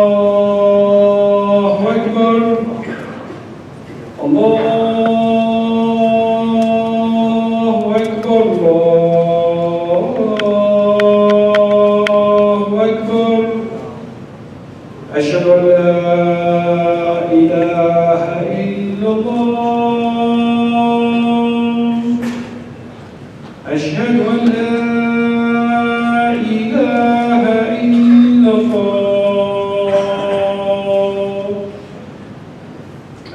الله أكبر الله أكبر الله أكبر أشهد أن لا إله إلا الله أشهد أن لا إله إلا الله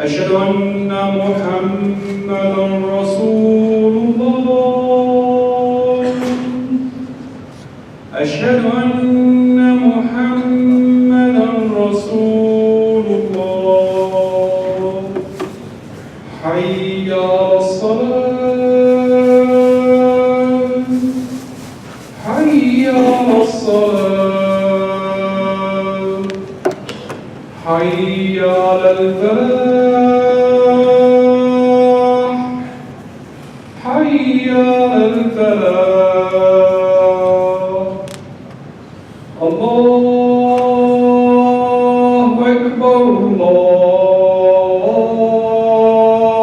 أشهد أن محمدا رسول الله أشهد أن محمدا رسول الله حي على الصلاة حي على الصلاة حي على الفلاح حي على الفلاح الله أكبر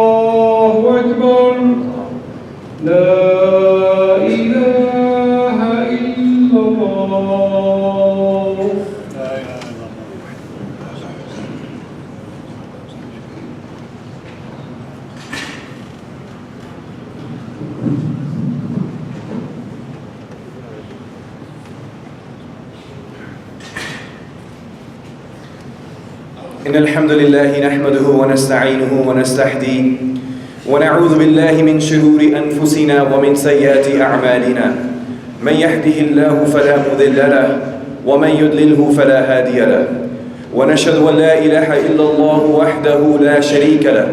الله أكبر لا إله إلا الله إن الحمد لله نحمده ونستعينه ونستهديه ونعوذ بالله من شرور أنفسنا ومن سيئات أعمالنا من يهده الله فلا مضل له ومن يضلله فلا هادي له ونشهد أن لا إله إلا الله وحده لا شريك له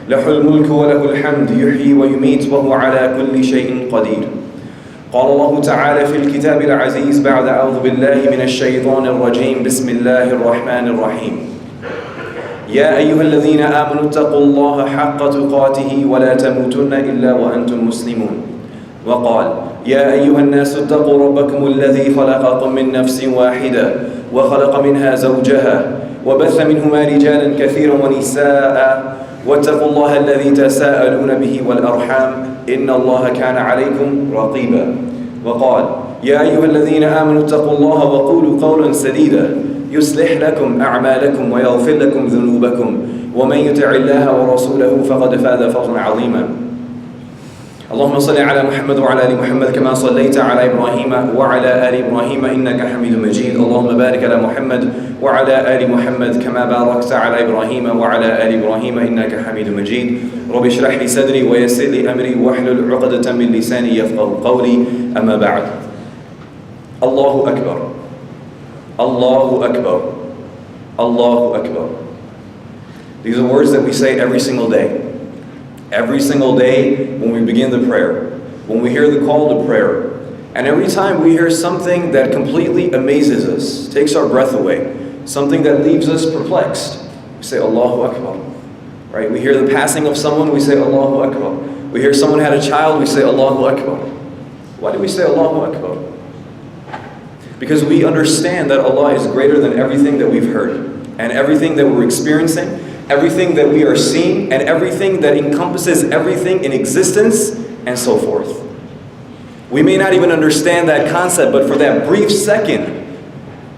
له الملك وله الحمد يحيي ويميت وهو على كل شيء قدير قال الله تعالى في الكتاب العزيز بعد أعوذ بالله من الشيطان الرجيم بسم الله الرحمن الرحيم يا أيها الذين آمنوا اتقوا الله حق تقاته ولا تموتن إلا وأنتم مسلمون وقال يا أيها الناس اتقوا ربكم الذي خلقكم من نفس واحدة وخلق منها زوجها وبث منهما رجالا كثيرا ونساء واتقوا الله الذي تساءلون به والأرحام إن الله كان عليكم رقيبا وقال يا أيها الذين آمنوا اتقوا الله وقولوا قولا سديدا يصلح لكم أعمالكم ويغفر لكم ذنوبكم ومن يطع الله ورسوله فقد فاز فوزا عظيما اللهم صل على محمد وعلى آل محمد كما صليت على إبراهيم وعلى آل إبراهيم إنك حميد مجيد اللهم بارك على محمد وعلى آل محمد كما باركت على إبراهيم وعلى آل إبراهيم إنك حميد مجيد رب اشرح لي صدري ويسر لي أمري واحلل عقدة من لساني يفقهوا قولي أما بعد الله أكبر Allahu Akbar, Allahu Akbar. These are words that we say every single day. Every single day when we begin the prayer, when we hear the call to prayer, and every time we hear something that completely amazes us, takes our breath away, something that leaves us perplexed, we say Allahu Akbar. Right? We hear the passing of someone, we say Allahu Akbar. We hear someone had a child, we say Allahu Akbar. Why do we say Allahu Akbar? Because we understand that Allah is greater than everything that we've heard, and everything that we're experiencing, everything that we are seeing, and everything that encompasses everything in existence, and so forth. We may not even understand that concept, but for that brief second,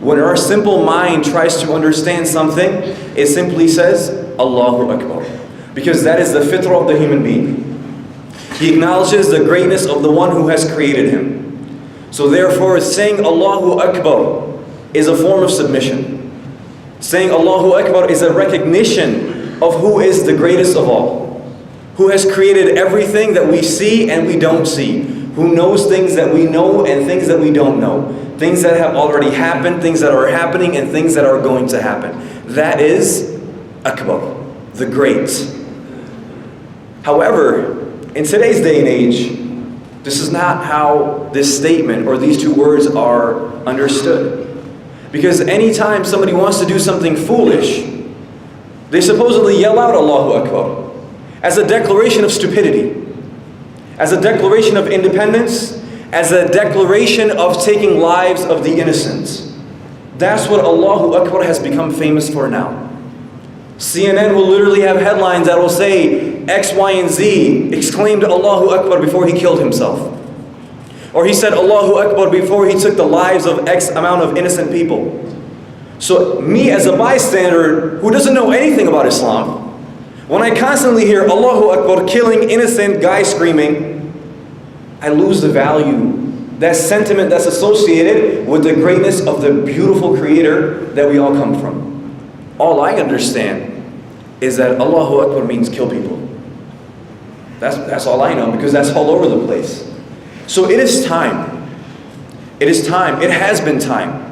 when our simple mind tries to understand something, it simply says, Allahu Akbar. Because that is the fitrah of the human being. He acknowledges the greatness of the one who has created him. So therefore, saying Allahu Akbar is a form of submission. Saying Allahu Akbar is a recognition of who is the greatest of all, who has created everything that we see and we don't see, who knows things that we know and things that we don't know, things that have already happened, things that are happening, and things that are going to happen. That is Akbar, the great. However, in today's day and age, this is not how this statement or these two words are understood. Because anytime somebody wants to do something foolish, they supposedly yell out Allahu Akbar as a declaration of stupidity, as a declaration of independence, as a declaration of taking lives of the innocent. That's what Allahu Akbar has become famous for now. CNN will literally have headlines that will say X, Y, and Z exclaimed Allahu Akbar before he killed himself. Or he said Allahu Akbar before he took the lives of X amount of innocent people. So me as a bystander who doesn't know anything about Islam, when I constantly hear Allahu Akbar killing innocent guys screaming, I lose the value, that sentiment that's associated with the greatness of the beautiful Creator that we all come from. All I understand is that Allahu Akbar means kill people. That's all I know, because that's all over the place. So it is time. It is time. It has been time.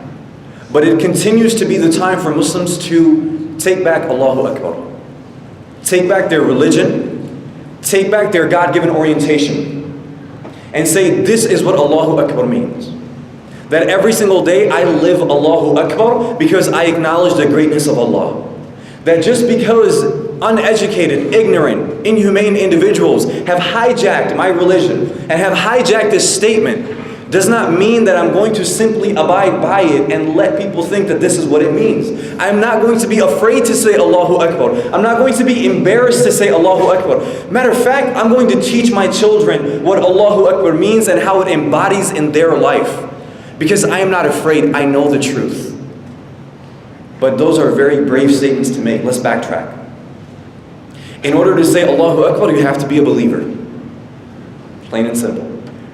But it continues to be the time for Muslims to take back Allahu Akbar. Take back their religion. Take back their God-given orientation. And say, this is what Allahu Akbar means. That every single day I live Allahu Akbar because I acknowledge the greatness of Allah. That just because uneducated, ignorant, inhumane individuals have hijacked my religion and have hijacked this statement does not mean that I'm going to simply abide by it and let people think that this is what it means. I'm not going to be afraid to say Allahu Akbar. I'm not going to be embarrassed to say Allahu Akbar. Matter of fact, I'm going to teach my children what Allahu Akbar means and how it embodies in their life. Because I am not afraid, I know the truth. But those are very brave statements to make. Let's backtrack. In order to say Allahu Akbar, you have to be a believer. Plain and simple.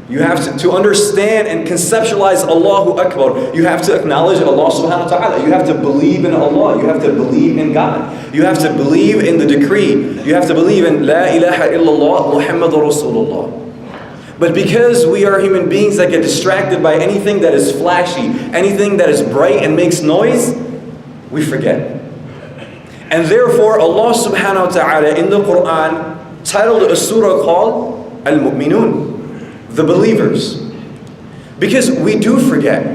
You have to understand and conceptualize Allahu Akbar. You have to acknowledge Allah subhanahu wa ta'ala. You have to believe in Allah. You have to believe in God. You have to believe in the decree. You have to believe in La ilaha illallah Muhammadur Rasulullah. But because we are human beings that get distracted by anything that is flashy, anything that is bright and makes noise, we forget. And therefore Allah subhanahu wa ta'ala in the Quran titled a surah called Al-Muminoon, the believers. Because we do forget.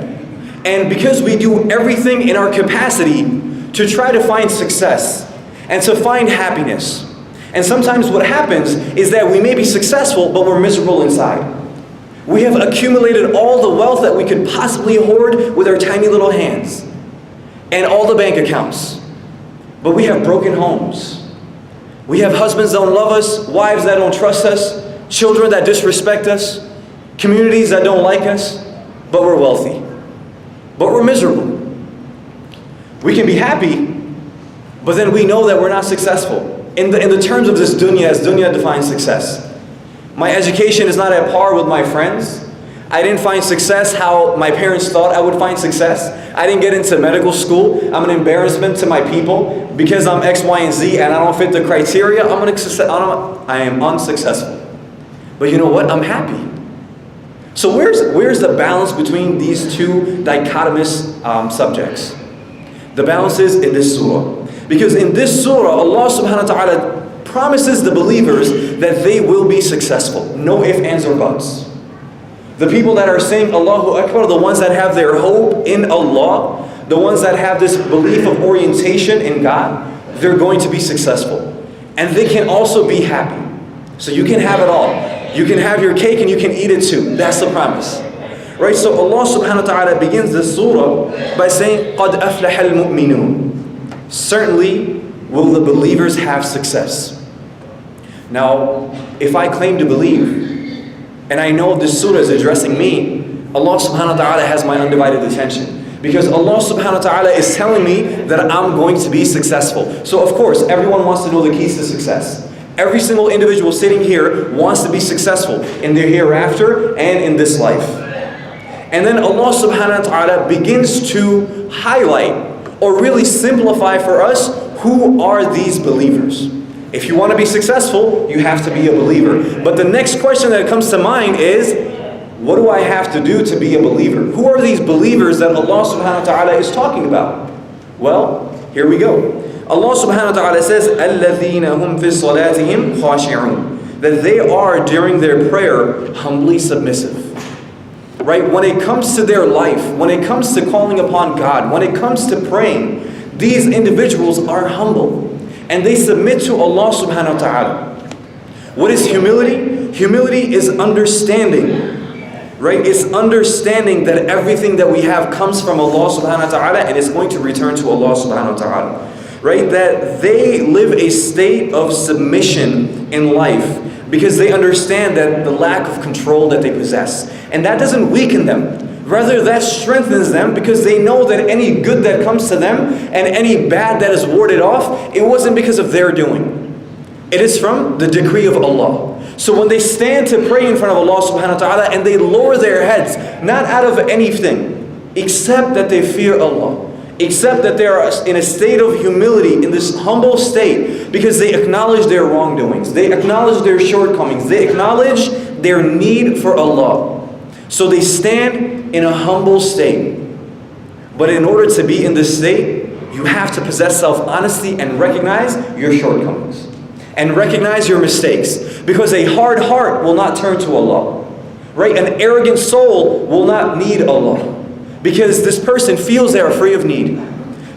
And because we do everything in our capacity to try to find success and to find happiness. And sometimes what happens is that we may be successful, but we're miserable inside. We have accumulated all the wealth that we could possibly hoard with our tiny little hands. And all the bank accounts. But we have broken homes. We have husbands that don't love us, wives that don't trust us, children that disrespect us, communities that don't like us, but we're wealthy. But we're miserable. We can be happy, but then we know that we're not successful. In the terms of this dunya, as dunya defines success. My education is not at par with my friends. I didn't find success how my parents thought I would find success. I didn't get into medical school. I'm an embarrassment to my people. Because I'm X, Y, and Z and I don't fit the criteria, I am unsuccessful. But you know what? I'm happy. So where's the balance between these two dichotomous subjects? The balance is in this surah. Because in this surah, Allah subhanahu wa ta'ala promises the believers that they will be successful. No ifs, ands, or buts. The people that are saying Allahu Akbar, the ones that have their hope in Allah, the ones that have this belief of orientation in God, they're going to be successful. And they can also be happy. So you can have it all. You can have your cake and you can eat it too. That's the promise. Right? So Allah subhanahu wa ta'ala begins this surah by saying, قَدْ أَفْلَحَ الْمُؤْمِنُونَ. Certainly will the believers have success. Now, if I claim to believe, and I know this surah is addressing me, Allah subhanahu wa ta'ala has my undivided attention. Because Allah subhanahu wa ta'ala is telling me that I'm going to be successful. So of course, everyone wants to know the keys to success. Every single individual sitting here wants to be successful in their hereafter and in this life. And then Allah subhanahu wa ta'ala begins to highlight or really simplify for us who are these believers. If you want to be successful, you have to be a believer. But the next question that comes to mind is, what do I have to do to be a believer? Who are these believers that Allah subhanahu wa ta'ala is talking about? Well, here we go. Allah subhanahu wa ta'ala says, الَّذِينَ هُمْ فِي صَلَاتِهِمْ خَاشِعُونَ. That they are, during their prayer, humbly submissive. Right? When it comes to their life, when it comes to calling upon God, when it comes to praying, these individuals are humble. And they submit to Allah subhanahu wa ta'ala. What is humility? Humility is understanding. right? It's understanding that everything that we have comes from Allah subhanahu wa ta'ala and is going to return to Allah subhanahu wa ta'ala. Right? That they live a state of submission in life because they understand that the lack of control that they possess. And that doesn't weaken them. Rather, that strengthens them because they know that any good that comes to them and any bad that is warded off, it wasn't because of their doing. It is from the decree of Allah. So when they stand to pray in front of Allah subhanahu wa ta'ala and they lower their heads, not out of anything, except that they fear Allah. Except that they are in a state of humility, in this humble state, because they acknowledge their wrongdoings. They acknowledge their shortcomings. They acknowledge their need for Allah. So they stand in a humble state. But in order to be in this state, you have to possess self-honesty and recognize your shortcomings. And recognize your mistakes. Because a hard heart will not turn to Allah. Right? An arrogant soul will not need Allah. Because this person feels they are free of need.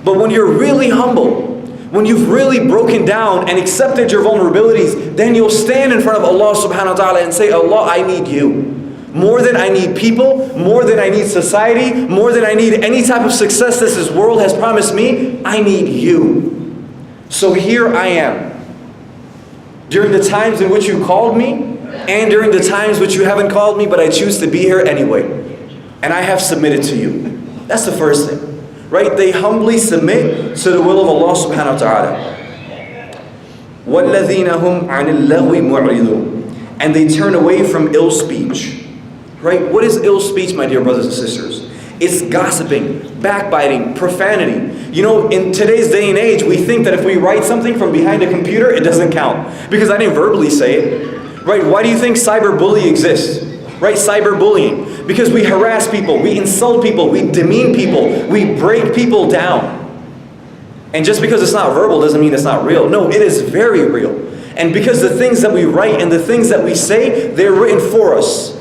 But when you're really humble, when you've really broken down and accepted your vulnerabilities, then you'll stand in front of Allah subhanahu wa ta'ala and say, Allah, I need you. More than I need people, more than I need society, more than I need any type of success this world has promised me, I need you. So here I am. During the times in which you called me, and during the times which you haven't called me, but I choose to be here anyway. And I have submitted to you. That's the first thing. Right? They humbly submit to the will of Allah subhanahu wa ta'ala. وَالَّذِينَ هُمْ عَنِ اللَّغْوِ مُعْرِضُونَ. And they turn away from ill speech. Right? What is ill speech, my dear brothers and sisters? It's gossiping, backbiting, profanity. You know, in today's day and age, we think that if we write something from behind a computer, it doesn't count. Because I didn't verbally say it. Right? Why do you think cyberbullying exists? Right? Cyberbullying. Because we harass people, we insult people, we demean people, we break people down. And just because it's not verbal doesn't mean it's not real. No, it is very real. And because the things that we write and the things that we say, they're written for us.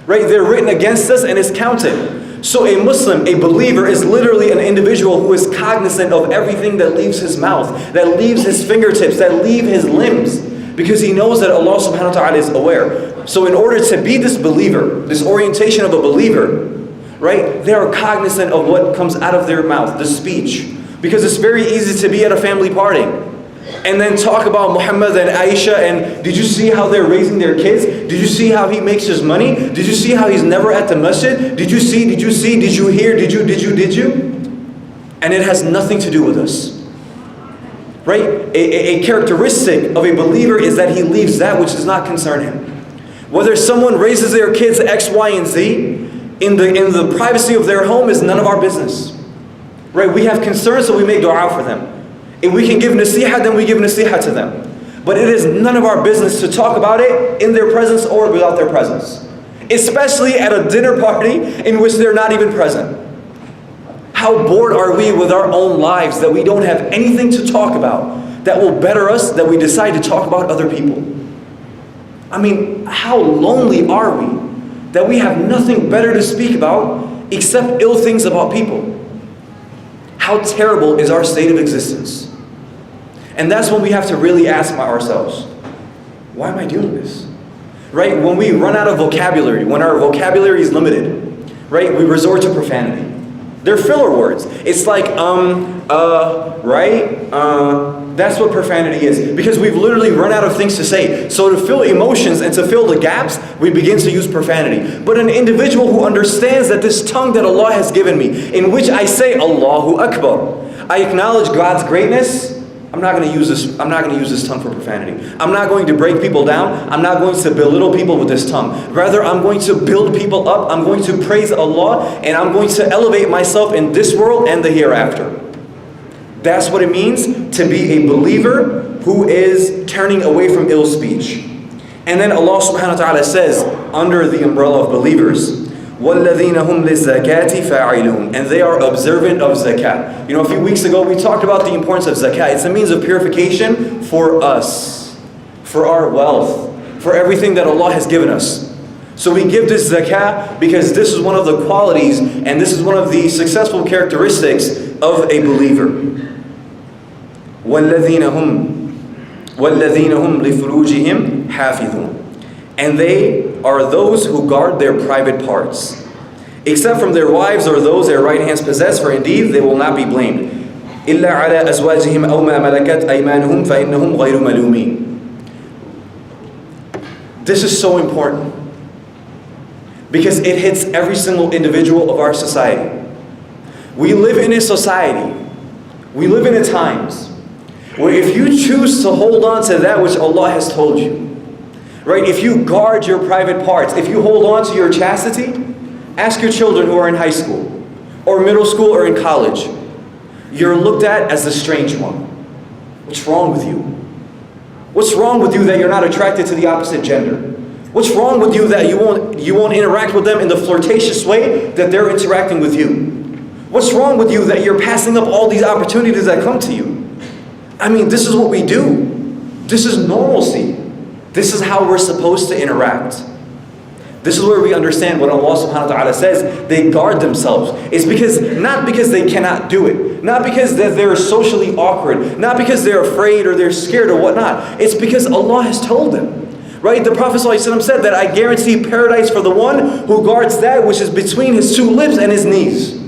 Right? They're written against us and it's counted. So a Muslim, a believer, is literally an individual who is cognizant of everything that leaves his mouth, that leaves his fingertips, that leave his limbs. Because he knows that Allah subhanahu wa ta'ala is aware. So in order to be this believer, this orientation of a believer, right, they are cognizant of what comes out of their mouth, the speech. Because it's very easy to be at a family party and then talk about Muhammad and Aisha and did you see how they're raising their kids? Did you see how he makes his money? Did you see how he's never at the masjid? Did you see, did you hear, did you? And it has nothing to do with us. Right? A characteristic of a believer is that he leaves that which does not concern him. Whether someone raises their kids X, Y, and Z in the privacy of their home is none of our business. Right? We have concerns, so we make dua for them. If we can give nasiha, then we give nasiha to them. But it is none of our business to talk about it in their presence or without their presence. Especially at a dinner party in which they're not even present. How bored are we with our own lives that we don't have anything to talk about that will better us, that we decide to talk about other people? I mean, how lonely are we that we have nothing better to speak about except ill things about people? How terrible is our state of existence? And that's when we have to really ask ourselves, why am I doing this? Right? When we run out of vocabulary, when our vocabulary is limited, right, we resort to profanity. They're filler words. It's like, right? That's what profanity is. Because we've literally run out of things to say. So to fill emotions and to fill the gaps, we begin to use profanity. But an individual who understands that this tongue that Allah has given me, in which I say Allahu Akbar, I acknowledge God's greatness, I'm not going to use this tongue for profanity. I'm not going to break people down. I'm not going to belittle people with this tongue. Rather, I'm going to build people up. I'm going to praise Allah, and I'm going to elevate myself in this world and the hereafter. That's what it means to be a believer who is turning away from ill speech. And then Allah subhanahu wa ta'ala says, under the umbrella of believers, وَالَّذِينَ هُمْ لِلزَّكَاةِ فَاعِلُونَ. And they are observant of zakat. You know, a few weeks ago we talked about the importance of zakat. It's a means of purification for us, for our wealth, for everything that Allah has given us. So we give this zakat because this is one of the qualities and this is one of the successful characteristics of a believer. وَالَّذِينَ هُمْ لِفُرُوجِهِمْ حَافِظُونَ. And they are those who guard their private parts, except from their wives or those their right hands possess, for indeed they will not be blamed. إِلَّا عَلَىٰ أَزْوَاجِهِمْ أَوْ مَا مَلَكَتْ أَيْمَانُهُمْ فَإِنَّهُمْ غَيْرُ مَلُومِينَ. This is so important because it hits every single individual of our society. We live in a society, we live in a times where if you choose to hold on to that which Allah has told you, right? If you guard your private parts, if you hold on to your chastity, ask your children who are in high school or middle school or in college. You're looked at as the strange one. What's wrong with you? What's wrong with you that you're not attracted to the opposite gender? What's wrong with you that you won't interact with them in the flirtatious way that they're interacting with you? What's wrong with you that you're passing up all these opportunities that come to you? I mean, this is what we do. This is normalcy. This is how we're supposed to interact. This is where we understand what Allah subhanahu wa ta'ala says, they guard themselves. It's not because they cannot do it, not because they're socially awkward, not because they're afraid or they're scared or whatnot. It's because Allah has told them. Right? The Prophet ﷺ said that I guarantee paradise for the one who guards that which is between his two lips and his knees.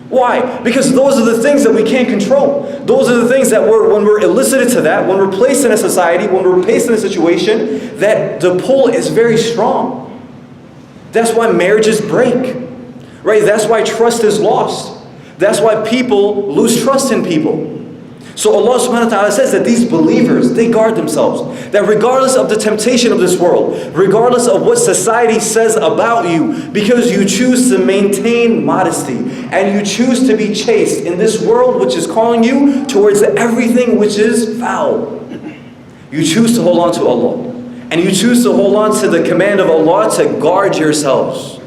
Why? Because those are the things that we can't control. Those are the things that when we're elicited to that, when we're placed in a society, when we're placed in a situation, that the pull is very strong. That's why marriages break. Right? That's why trust is lost. That's why people lose trust in people. So Allah subhanahu wa ta'ala says that these believers, they guard themselves. That regardless of the temptation of this world, regardless of what society says about you, because you choose to maintain modesty, and you choose to be chaste in this world which is calling you towards everything which is foul. You choose to hold on to Allah. And you choose to hold on to the command of Allah to guard yourselves.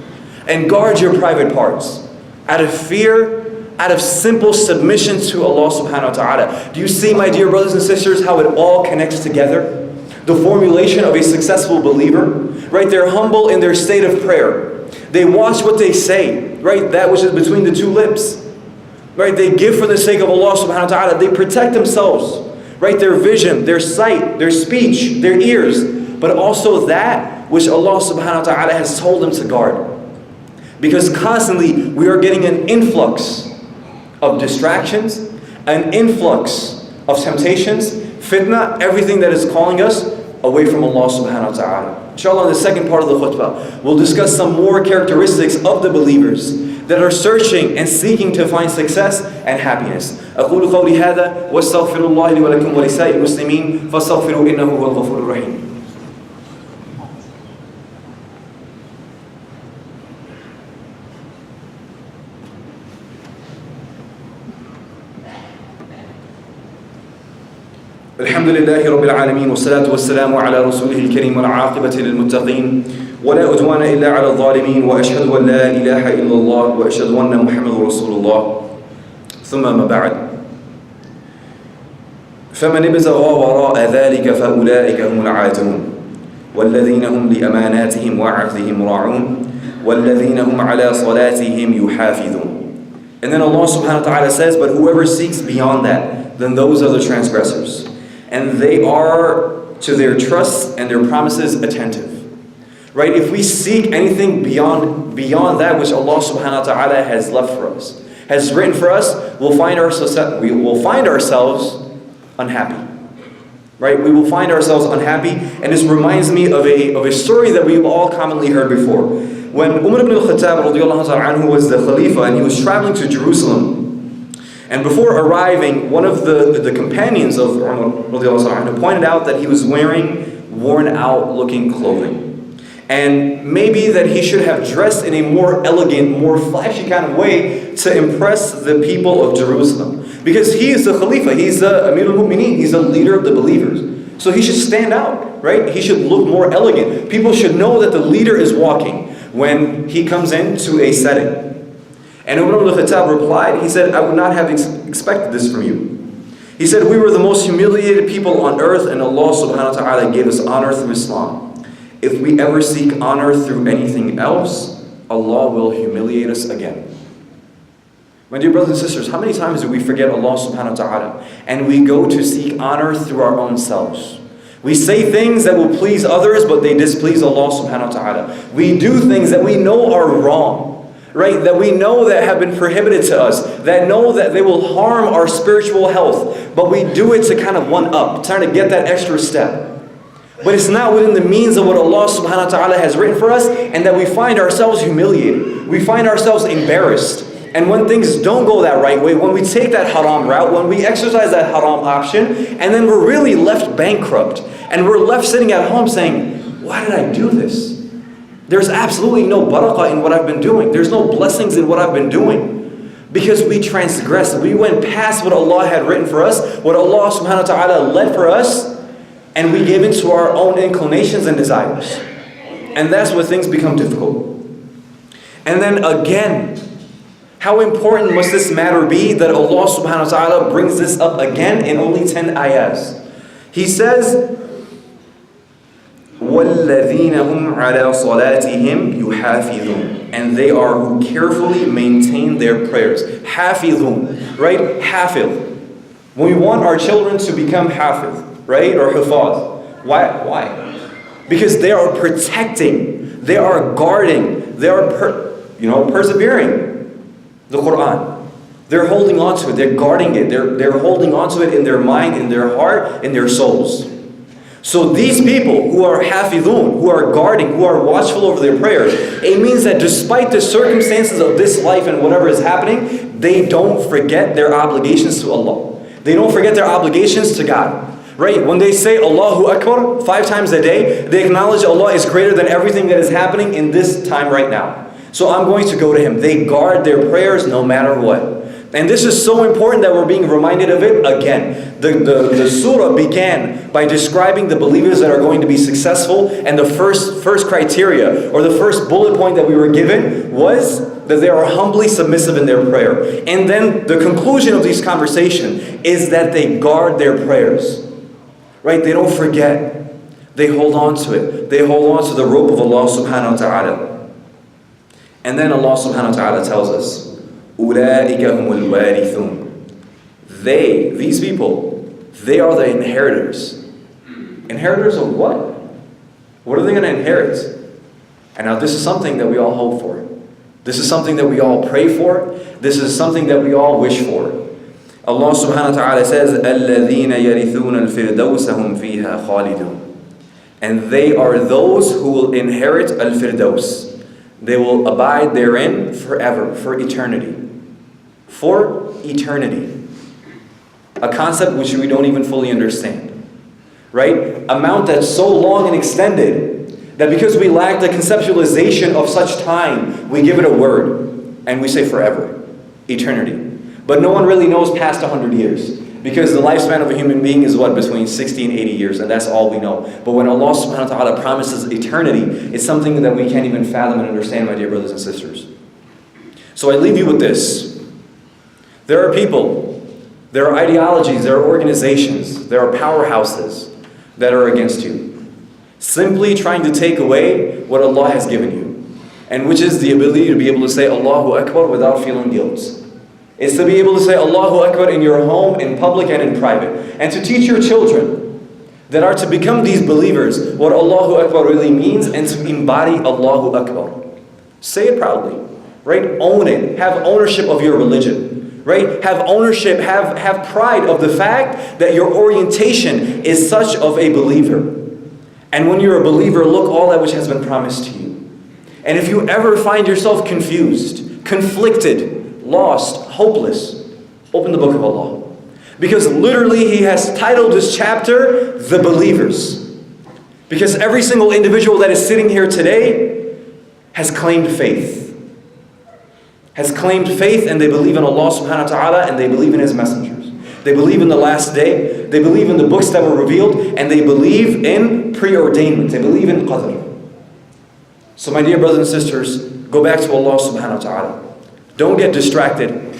And guard your private parts. Out of fear, out of simple submission to Allah subhanahu wa ta'ala. Do you see, my dear brothers and sisters, how it all connects together? The formulation of a successful believer, right? They're humble in their state of prayer. They watch what they say, right? That which is between the two lips, right? They give for the sake of Allah subhanahu wa ta'ala. They protect themselves, right? Their vision, their sight, their speech, their ears, but also that which Allah subhanahu wa ta'ala has told them to guard. Because constantly we are getting an influx of distractions, an influx of temptations, fitna, everything that is calling us away from Allah subhanahu wa ta'ala. Inshallah, in the second part of the khutbah, we'll discuss some more characteristics of the believers that are searching and seeking to find success and happiness. أقول قولي هذا واستغفر الله لي ولكم ولسائر المسلمين فاستغفروا إنه هو الغفور الرحيم. الحمد لله رب العالمين والصلاة والسلام على رسوله الكريم والعاقبة للمتقين ولا عدوان إلا على الظالمين وأشهد أن لا إله إلا الله وأشهد أن محمد رسول الله ثم ما بعد فمن ابتغى وراء ذلك فأولئك هم العادون والذين هم لأماناتهم وعهدهم راعون والذين هم على صلاتهم يحافظون. And then Allah subhanahu wa ta'ala says, but whoever seeks beyond that, then those are the transgressors. And they are to their trusts and their promises attentive. Right? If we seek anything beyond that which Allah subhanahu wa ta'ala has left for us, has written for us, we will find ourselves unhappy. Right? We will find ourselves unhappy. And this reminds me of a story that we've all commonly heard before. When Umar ibn al-Khattab radiallahu anhu was the Khalifa and he was traveling to Jerusalem, and before arriving, one of the companions of Umar radiallahu anhu pointed out that he was wearing worn out looking clothing. And maybe that he should have dressed in a more elegant, more flashy kind of way to impress the people of Jerusalem. Because he is the Khalifa, he's the Al-Muminoon, he's the leader of the believers. So he should stand out, right? He should look more elegant. People should know that the leader is walking when he comes into a setting. And Umar ibn al-Khattab replied, he said, I would not have expected this from you. He said, we were the most humiliated people on earth and Allah subhanahu wa ta'ala gave us honor through Islam. If we ever seek honor through anything else, Allah will humiliate us again. My dear brothers and sisters, how many times do we forget Allah subhanahu wa ta'ala and we go to seek honor through our own selves? We say things that will please others, but they displease Allah subhanahu wa ta'ala. We do things that we know are wrong, right? That we know that have been prohibited to us, that know that they will harm our spiritual health, but we do it to kind of one up, trying to get that extra step. But it's not within the means of what Allah subhanahu wa ta'ala has written for us, and that we find ourselves humiliated. We find ourselves embarrassed. And when things don't go that right way, when we take that haram route, when we exercise that haram option, and then we're really left bankrupt, and we're left sitting at home saying, why did I do this? There's absolutely no barakah in what I've been doing. There's no blessings in what I've been doing. Because we transgressed. We went past what Allah had written for us, what Allah subhanahu wa ta'ala led for us, and we gave into our own inclinations and desires. And that's where things become difficult. And then again, how important must this matter be that Allah subhanahu wa ta'ala brings this up again in only 10 ayahs? He says, وَالَّذِينَ هُمْ عَلَى صَلَاتِهِمْ يُحَافِظُونَ. And they are who carefully maintain their prayers. حَافِظُونَ, right? Hafidh. When we want our children to become hafidh, right? Or hufaz. Why? Because they are protecting, they are guarding, they are persevering the Quran. They're holding on to it, they're guarding it, they're holding on to it in their mind, in their heart, in their souls. So these people who are hafidhun, who are guarding, who are watchful over their prayers, it means that despite the circumstances of this life and whatever is happening, they don't forget their obligations to Allah. They don't forget their obligations to God. Right? When they say Allahu Akbar 5 times a day, they acknowledge Allah is greater than everything that is happening in this time right now. So I'm going to go to Him. They guard their prayers no matter what. And this is so important that we're being reminded of it again. The surah began by describing the believers that are going to be successful, and the first criteria, or the first bullet point that we were given was that they are humbly submissive in their prayer. And then the conclusion of this conversation is that they guard their prayers. Right? They don't forget. They hold on to it. They hold on to the rope of Allah subhanahu wa ta'ala. And then Allah subhanahu wa ta'ala tells us, أُولَٰئِكَ هُمُ الْوَارِثُونَ. These people, they are the inheritors. Inheritors of what? What are they going to inherit? And now this is something that we all hope for. This is something that we all pray for. This is something that we all wish for. Allah subhanahu wa ta'ala says, الَّذِينَ يَرِثُونَ الْفِرْدَوْسَ هُمْ فِيهَا خَالِدُونَ. And they are those who will inherit al-firdaus. They will abide therein forever, for eternity. For eternity. A concept which we don't even fully understand. Right? A mount that's so long and extended that because we lack the conceptualization of such time, we give it a word and we say forever. Eternity. But no one really knows past 100 years. Because the lifespan of a human being is what? Between 60 and 80 years. And that's all we know. But when Allah subhanahu wa ta'ala promises eternity, it's something that we can't even fathom and understand, my dear brothers and sisters. So I leave you with this. There are people, there are ideologies, there are organizations, there are powerhouses that are against you. Simply trying to take away what Allah has given you. And which is the ability to be able to say Allahu Akbar without feeling guilt. It's to be able to say Allahu Akbar in your home, in public and in private. And to teach your children that are to become these believers what Allahu Akbar really means, and to embody Allahu Akbar. Say it proudly, right? Own it. Have ownership of your religion, right? Have ownership, have pride of the fact that your orientation is such of a believer. And when you're a believer, look all that which has been promised to you. And if you ever find yourself confused, conflicted, lost, hopeless, open the book of Allah. Because literally He has titled this chapter, The Believers. Because every single individual that is sitting here today has claimed faith. Has claimed faith, and they believe in Allah subhanahu wa ta'ala, and they believe in His messengers. They believe in the last day. They believe in the books that were revealed, and they believe in preordainment. They believe in qadr. So my dear brothers and sisters, go back to Allah subhanahu wa ta'ala. Don't get distracted.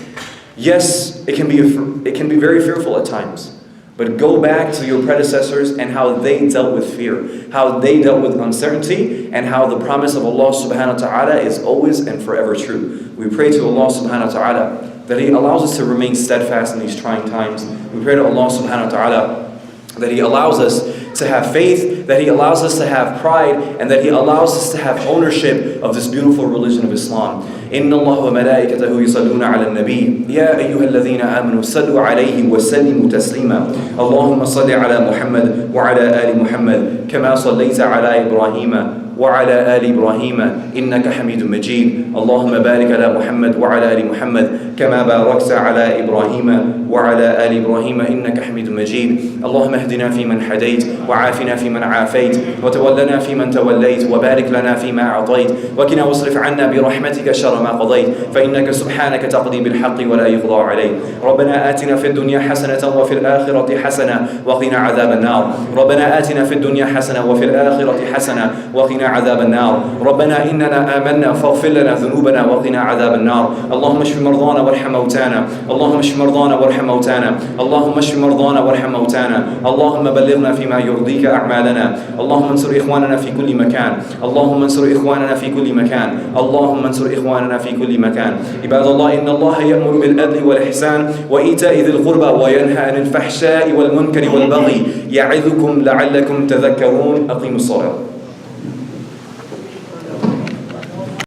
Yes, it can be very fearful at times. But go back to your predecessors and how they dealt with fear, how they dealt with uncertainty, and how the promise of Allah subhanahu wa ta'ala is always and forever true. We pray to Allah subhanahu wa ta'ala that He allows us to remain steadfast in these trying times. We pray to Allah subhanahu wa ta'ala that He allows us to have faith, that He allows us to have pride, and that He allows us to have ownership of this beautiful religion of Islam. إن الله وملائكته يصلون على النبي يا أيها الذين آمنوا صلوا عليه وسلموا تسليما اللهم صل على محمد وعلى آل محمد كما صليت على إبراهيم وعلى آل إبراهيم إنك حميد مجيد اللهم بارك على محمد وعلى آل محمد كما باركت على إبراهيم وعلى آل إبراهيم إنك حميد مجيد اللهم اهدنا فيمن هديت وعافنا فيمن عافيت وتولنا فيمن توليت وبارك لنا فيما أعطيت وقنا واصرف عنا برحمتك شر ما قضيت فإنك سبحانك تقضي بالحق ولا يقضى عليك ربنا آتنا في الدنيا حسنة وفي الآخرة حسنة وقنا عذاب النار ربنا آتنا في الدنيا حسنة وفي الآخرة حسنة وقنا عذاب النار ربنا إننا آمنا فاغفر لنا ذنوبنا وقنا عذاب النار اللهم اشف مرضانا وارحم موتانا اللهم اشف مرضانا وارحم موتانا اللهم اشف مرضانا وارحم موتانا اللهم بلغنا فيما يرضيك أعمالنا اللهم انصر إخواننا في كل مكان اللهم انصر إخواننا في كل مكان اللهم انصر إخواننا في كل مكان عباد الله إن الله يأمر بالعدل والإحسان وإيتاء ذي القربى وينهى عن الفحشاء والمنكر والبغي يعظكم لعلكم تذكرون أقيموا الصلاة